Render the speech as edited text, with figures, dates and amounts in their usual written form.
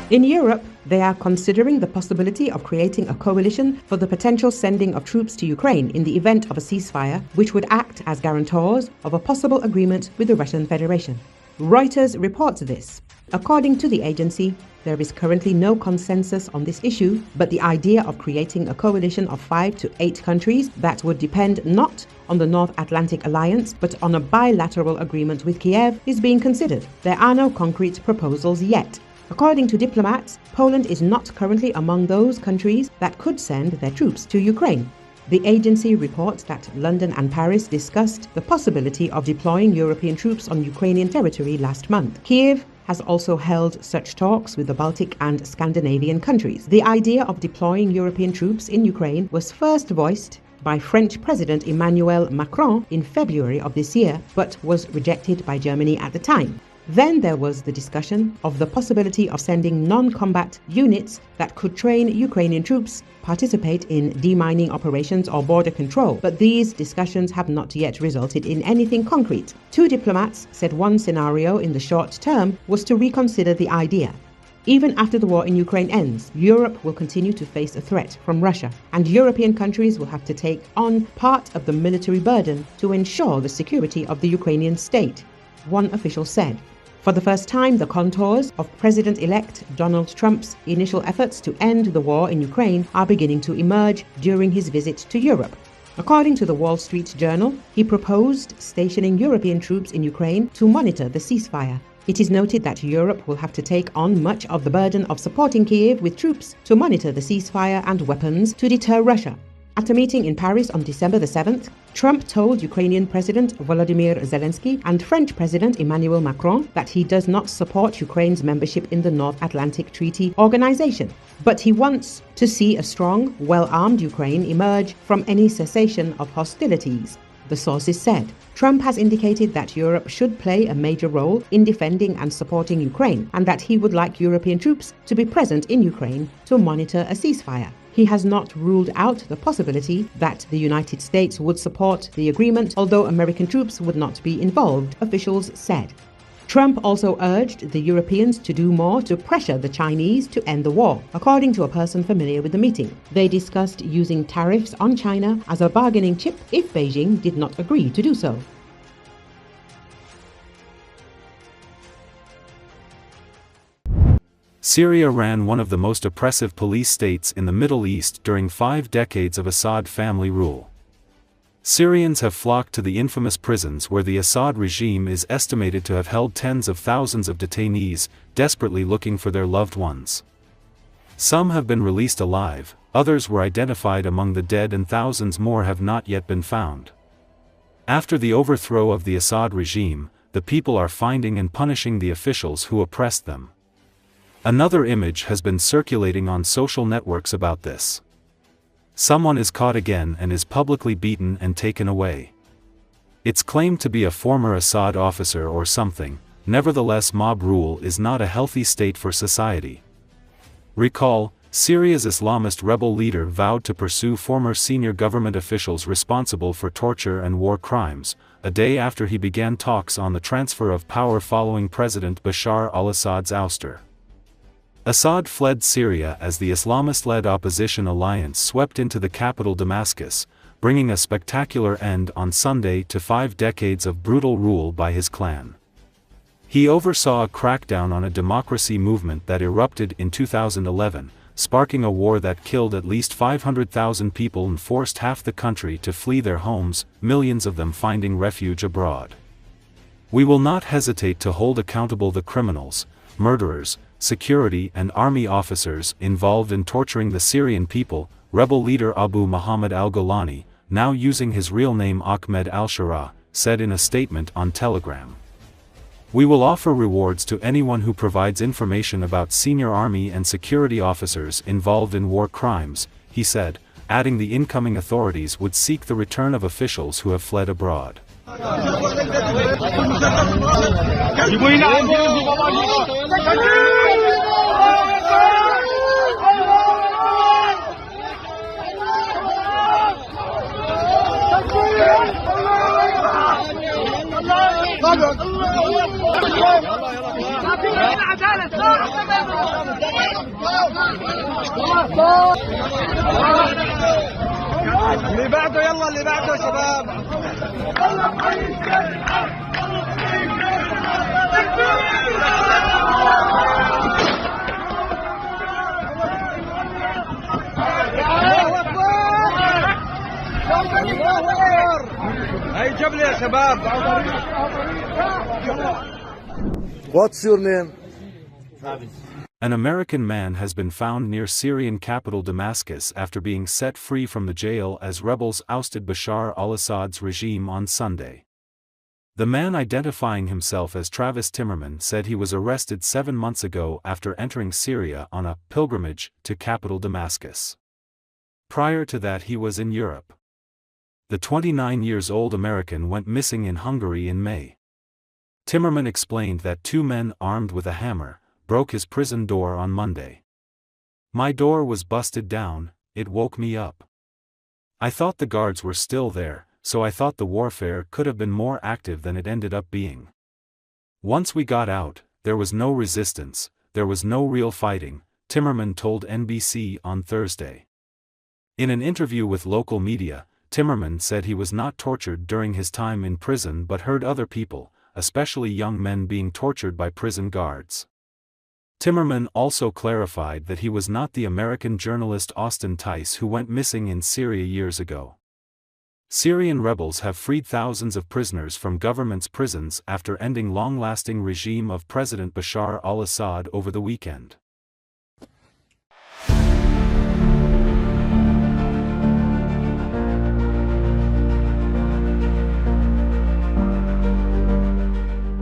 In Europe, they are considering the possibility of creating a coalition for the potential sending of troops to Ukraine in the event of a ceasefire, which would act as guarantors of a possible agreement with the Russian Federation. Reuters reports this. According to the agency, there is currently no consensus on this issue, but the idea of creating a coalition of 5 to 8 countries that would depend not on the North Atlantic Alliance, but on a bilateral agreement with Kiev is being considered. There are no concrete proposals yet. According to diplomats, Poland is not currently among those countries that could send their troops to Ukraine. The agency reports that London and Paris discussed the possibility of deploying European troops on Ukrainian territory last month. Kiev has also held such talks with the Baltic and Scandinavian countries. The idea of deploying European troops in Ukraine was first voiced by French President Emmanuel Macron in February of this year, but was rejected by Germany at the time. Then there was the discussion of the possibility of sending non-combat units that could train Ukrainian troops, participate in demining operations or border control, but these discussions have not yet resulted in anything concrete. 2 diplomats said one scenario in the short term was to reconsider the idea. Even after the war in Ukraine ends, Europe will continue to face a threat from Russia, and European countries will have to take on part of the military burden to ensure the security of the Ukrainian state, one official said. For the first time, the contours of President-elect Donald Trump's initial efforts to end the war in Ukraine are beginning to emerge during his visit to Europe. According to the Wall Street Journal, he proposed stationing European troops in Ukraine to monitor the ceasefire. It is noted that Europe will have to take on much of the burden of supporting Kyiv with troops to monitor the ceasefire and weapons to deter Russia. At a meeting in Paris on December the 7th, Trump told Ukrainian President Volodymyr Zelenski and French President Emmanuel Macron that he does not support Ukraine's membership in the North Atlantic Treaty Organization, but he wants to see a strong, well-armed Ukraine emerge from any cessation of hostilities, the sources said. Trump has indicated that Europe should play a major role in defending and supporting Ukraine, and that he would like European troops to be present in Ukraine to monitor a ceasefire. He has not ruled out the possibility that the United States would support the agreement, although American troops would not be involved, officials said. Trump also urged the Europeans to do more to pressure the Chinese to end the war, according to a person familiar with the meeting. They discussed using tariffs on China as a bargaining chip if Beijing did not agree to do so. Syria ran one of the most oppressive police states in the Middle East during 5 decades of Assad family rule. Syrians have flocked to the infamous prisons where the Assad regime is estimated to have held tens of thousands of detainees, desperately looking for their loved ones. Some have been released alive, others were identified among the dead, and thousands more have not yet been found. After the overthrow of the Assad regime, the people are finding and punishing the officials who oppressed them. Another image has been circulating on social networks about this. Someone is caught again and is publicly beaten and taken away. It's claimed to be a former Assad officer or something. Nevertheless, mob rule is not a healthy state for society. Recall, Syria's Islamist rebel leader vowed to pursue former senior government officials responsible for torture and war crimes, a day after he began talks on the transfer of power following President Bashar al-Assad's ouster. Assad fled Syria as the Islamist-led opposition alliance swept into the capital Damascus, bringing a spectacular end on Sunday to 5 decades of brutal rule by his clan. He oversaw a crackdown on a democracy movement that erupted in 2011, sparking a war that killed at least 500,000 people and forced half the country to flee their homes, millions of them finding refuge abroad. We will not hesitate to hold accountable the criminals, murderers, security and army officers involved in torturing the Syrian people, rebel leader Abu Muhammad al-Golani, now using his real name Ahmed al-Shara, said in a statement on Telegram. We will offer rewards to anyone who provides information about senior army and security officers involved in war crimes, he said, adding the incoming authorities would seek the return of officials who have fled abroad. Allah اللي بعده يلا اللي بعده يا شباب. هاي جبل يا شباب. What's your name? An American man has been found near Syrian capital Damascus after being set free from the jail as rebels ousted Bashar al-Assad's regime on Sunday. The man, identifying himself as Travis Timmerman, said he was arrested 7 months ago after entering Syria on a pilgrimage to capital Damascus. Prior to that, he was in Europe. The 29-year-old American went missing in Hungary in May. Timmerman explained that 2 men armed with a hammer broke his prison door on Monday. "My door was busted down, it woke me up. I thought the guards were still there, so I thought the warfare could have been more active than it ended up being. Once we got out, there was no resistance, there was no real fighting," Timmerman told NBC on Thursday. In an interview with local media, Timmerman said he was not tortured during his time in prison but heard other people, especially young men, being tortured by prison guards. Timmerman also clarified that he was not the American journalist Austin Tice who went missing in Syria years ago. Syrian rebels have freed thousands of prisoners from government's prisons after ending long-lasting regime of President Bashar al-Assad over the weekend.